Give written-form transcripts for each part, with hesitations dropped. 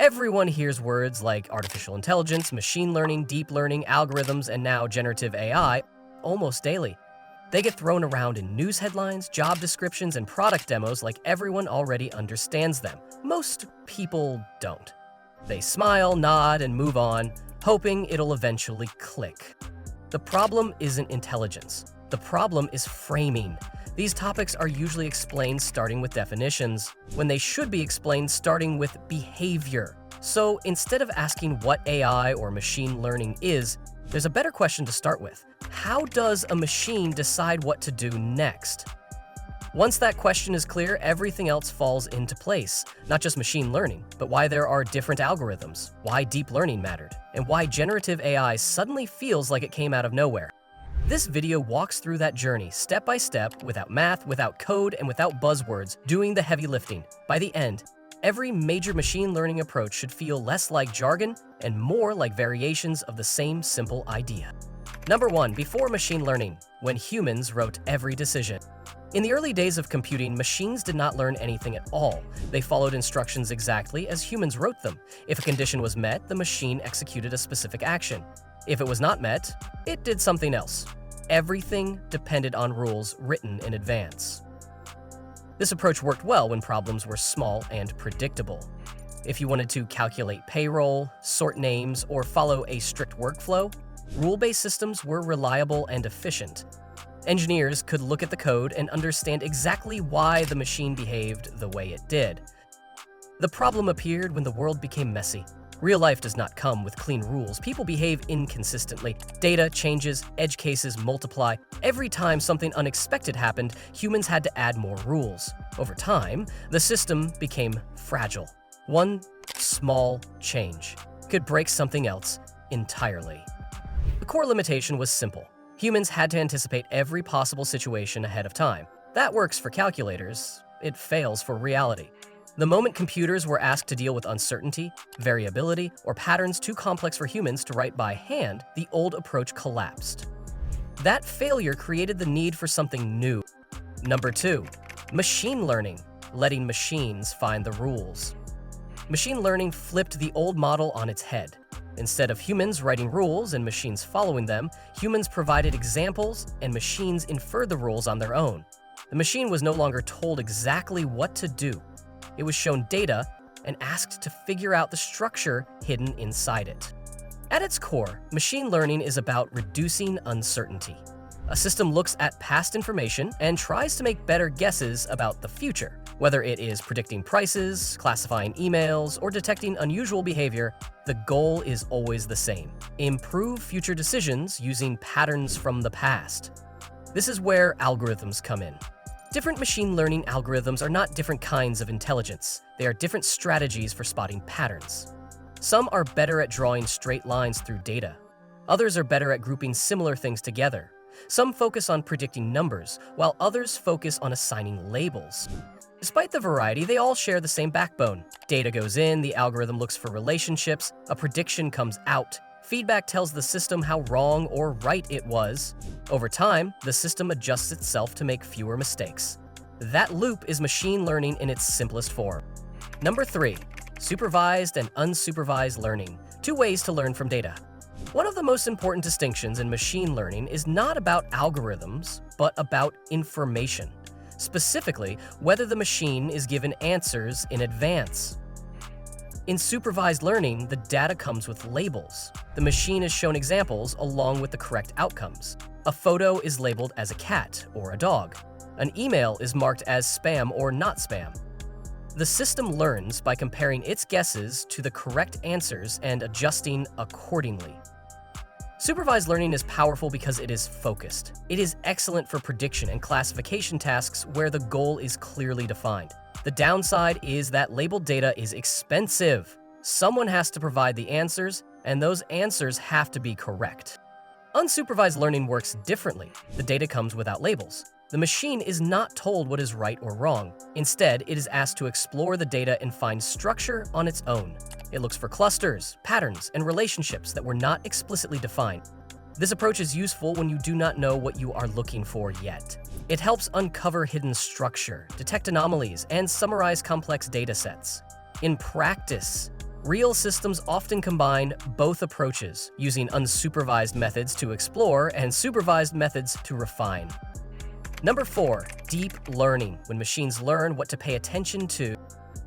Everyone hears words like artificial intelligence, machine learning, deep learning, algorithms, and now generative AI almost daily. They get thrown around in news headlines, job descriptions, and product demos like everyone already understands them. Most people don't. They smile, nod, and move on, hoping it'll eventually click. The problem isn't intelligence. The problem is framing. These topics are usually explained starting with definitions, when they should be explained starting with behavior. So instead of asking what AI or machine learning is, there's a better question to start with. How does a machine decide what to do next? Once that question is clear, everything else falls into place. Not just machine learning, but why there are different algorithms, why deep learning mattered, and why generative AI suddenly feels like it came out of nowhere. This video walks through that journey, step by step, without math, without code, and without buzzwords, doing the heavy lifting. By the end, every major machine learning approach should feel less like jargon and more like variations of the same simple idea. Number 1, before machine learning, when humans wrote every decision. In the early days of computing, machines did not learn anything at all. They followed instructions exactly as humans wrote them. If a condition was met, the machine executed a specific action. If it was not met, it did something else. Everything depended on rules written in advance. This approach worked well when problems were small and predictable. If you wanted to calculate payroll, sort names, or follow a strict workflow, rule-based systems were reliable and efficient. Engineers could look at the code and understand exactly why the machine behaved the way it did. The problem appeared when the world became messy. Real life does not come with clean rules. People behave inconsistently. Data changes, edge cases multiply. Every time something unexpected happened, humans had to add more rules. Over time, the system became fragile. One small change could break something else entirely. The core limitation was simple. Humans had to anticipate every possible situation ahead of time. That works for calculators. It fails for reality. The moment computers were asked to deal with uncertainty, variability, or patterns too complex for humans to write by hand, the old approach collapsed. That failure created the need for something new. Number 2, machine learning, letting machines find the rules. Machine learning flipped the old model on its head. Instead of humans writing rules and machines following them, humans provided examples and machines inferred the rules on their own. The machine was no longer told exactly what to do. It was shown data and asked to figure out the structure hidden inside it. At its core, machine learning is about reducing uncertainty. A system looks at past information and tries to make better guesses about the future. Whether it is predicting prices, classifying emails, or detecting unusual behavior, the goal is always the same: improve future decisions using patterns from the past. This is where algorithms come in. Different machine learning algorithms are not different kinds of intelligence. They are different strategies for spotting patterns. Some are better at drawing straight lines through data. Others are better at grouping similar things together. Some focus on predicting numbers, while others focus on assigning labels. Despite the variety, they all share the same backbone. Data goes in, the algorithm looks for relationships, a prediction comes out. Feedback tells the system how wrong or right it was. Over time, the system adjusts itself to make fewer mistakes. That loop is machine learning in its simplest form. Number 3, supervised and unsupervised learning, 2 ways to learn from data. One of the most important distinctions in machine learning is not about algorithms, but about information. Specifically, whether the machine is given answers in advance. In supervised learning, the data comes with labels. The machine is shown examples along with the correct outcomes. A photo is labeled as a cat or a dog. An email is marked as spam or not spam. The system learns by comparing its guesses to the correct answers and adjusting accordingly. Supervised learning is powerful because it is focused. It is excellent for prediction and classification tasks where the goal is clearly defined. The downside is that labeled data is expensive. Someone has to provide the answers, and those answers have to be correct. Unsupervised learning works differently. The data comes without labels. The machine is not told what is right or wrong. Instead, it is asked to explore the data and find structure on its own. It looks for clusters, patterns, and relationships that were not explicitly defined. This approach is useful when you do not know what you are looking for yet. It helps uncover hidden structure, detect anomalies, and summarize complex data sets. In practice, Real systems often combine both approaches, using unsupervised methods to explore and supervised methods to refine. Number 4, deep learning, when machines learn what to pay attention to.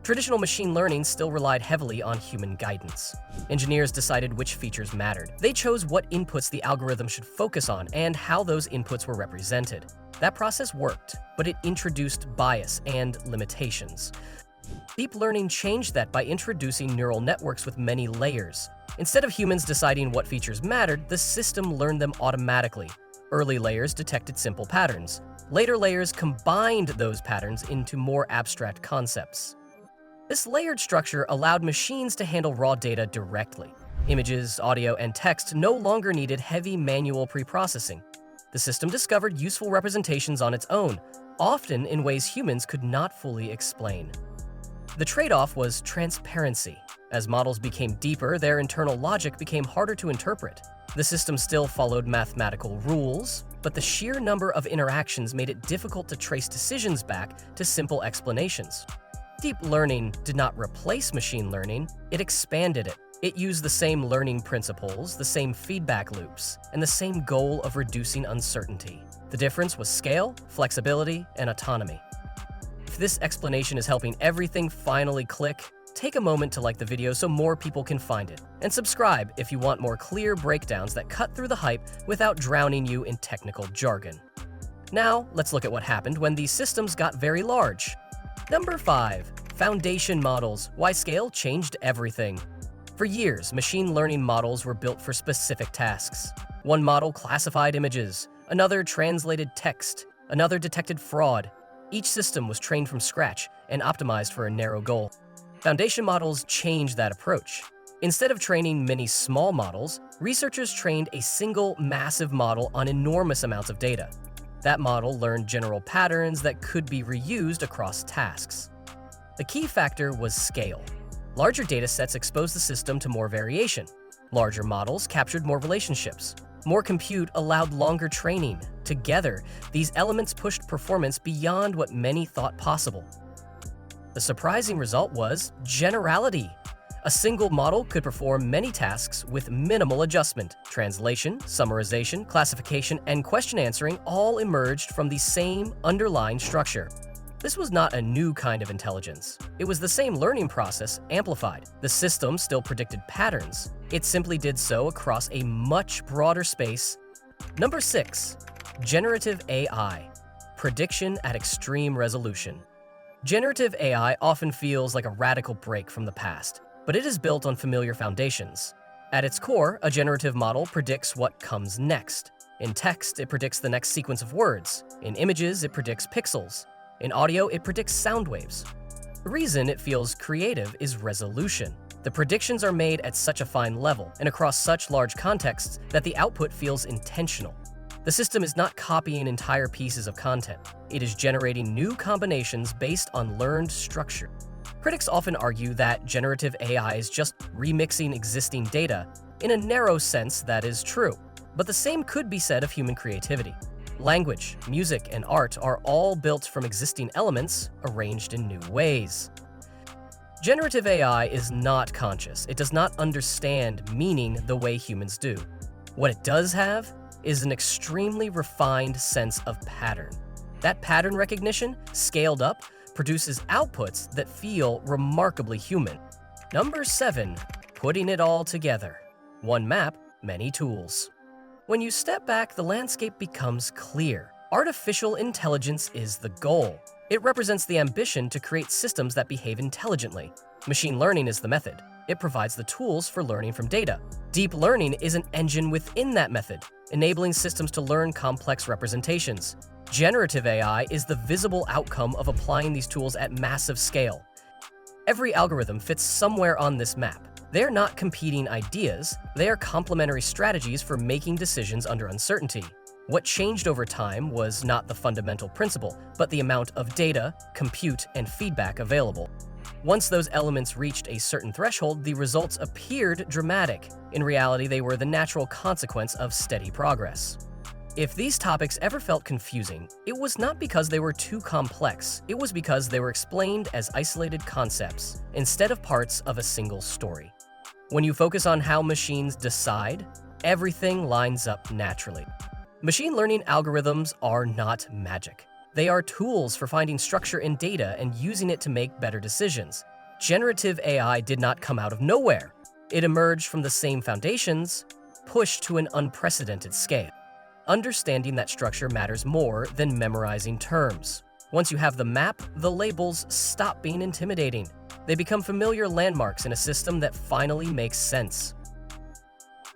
Traditional machine learning still relied heavily on human guidance. Engineers decided which features mattered. They chose what inputs the algorithm should focus on and how those inputs were represented. That process worked, but it introduced bias and limitations. Deep learning changed that by introducing neural networks with many layers. Instead of humans deciding what features mattered, the system learned them automatically. Early layers detected simple patterns. Later layers combined those patterns into more abstract concepts. This layered structure allowed machines to handle raw data directly. Images, audio, and text no longer needed heavy manual preprocessing. The system discovered useful representations on its own, often in ways humans could not fully explain. The trade-off was transparency. As models became deeper, their internal logic became harder to interpret. The system still followed mathematical rules, but the sheer number of interactions made it difficult to trace decisions back to simple explanations. Deep learning did not replace machine learning, it expanded it. It used the same learning principles, the same feedback loops, and the same goal of reducing uncertainty. The difference was scale, flexibility, and autonomy. If this explanation is helping everything finally click, take a moment to like the video so more people can find it, and subscribe if you want more clear breakdowns that cut through the hype without drowning you in technical jargon. Now, let's look at what happened when these systems got very large. Number 5. Foundation models. Why scale changed everything. For years, machine learning models were built for specific tasks. One model classified images, another translated text, another detected fraud. Each system was trained from scratch and optimized for a narrow goal. Foundation models changed that approach. Instead of training many small models, researchers trained a single massive model on enormous amounts of data. That model learned general patterns that could be reused across tasks. The key factor was scale. Larger datasets exposed the system to more variation. Larger models captured more relationships. More compute allowed longer training. Together, these elements pushed performance beyond what many thought possible. The surprising result was generality. A single model could perform many tasks with minimal adjustment. Translation, summarization, classification, and question answering all emerged from the same underlying structure. This was not a new kind of intelligence. It was the same learning process amplified. The system still predicted patterns. It simply did so across a much broader space. Number 6. Generative AI. Prediction at extreme resolution. Generative AI often feels like a radical break from the past, but it is built on familiar foundations. At its core, a generative model predicts what comes next. In text, it predicts the next sequence of words. In images, it predicts pixels. In audio, it predicts sound waves. The reason it feels creative is resolution. The predictions are made at such a fine level and across such large contexts that the output feels intentional. The system is not copying entire pieces of content. It is generating new combinations based on learned structure. Critics often argue that generative AI is just remixing existing data. In a narrow sense, that is true. But the same could be said of human creativity. Language, music, and art are all built from existing elements arranged in new ways. Generative AI is not conscious. It does not understand meaning the way humans do. What it does have is an extremely refined sense of pattern. That pattern recognition, scaled up, produces outputs that feel remarkably human. Number 7. Putting it all together. One map, many tools. When you step back, the landscape becomes clear. Artificial intelligence is the goal. It represents the ambition to create systems that behave intelligently. Machine learning is the method. It provides the tools for learning from data. Deep learning is an engine within that method, enabling systems to learn complex representations. Generative AI is the visible outcome of applying these tools at massive scale. Every algorithm fits somewhere on this map. They are not competing ideas, they are complementary strategies for making decisions under uncertainty. What changed over time was not the fundamental principle, but the amount of data, compute, and feedback available. Once those elements reached a certain threshold, the results appeared dramatic. In reality, they were the natural consequence of steady progress. If these topics ever felt confusing, it was not because they were too complex, it was because they were explained as isolated concepts instead of parts of a single story. When you focus on how machines decide, everything lines up naturally. Machine learning algorithms are not magic. They are tools for finding structure in data and using it to make better decisions. Generative AI did not come out of nowhere. It emerged from the same foundations, pushed to an unprecedented scale. Understanding that structure matters more than memorizing terms. Once you have the map, the labels stop being intimidating. They become familiar landmarks in a system that finally makes sense.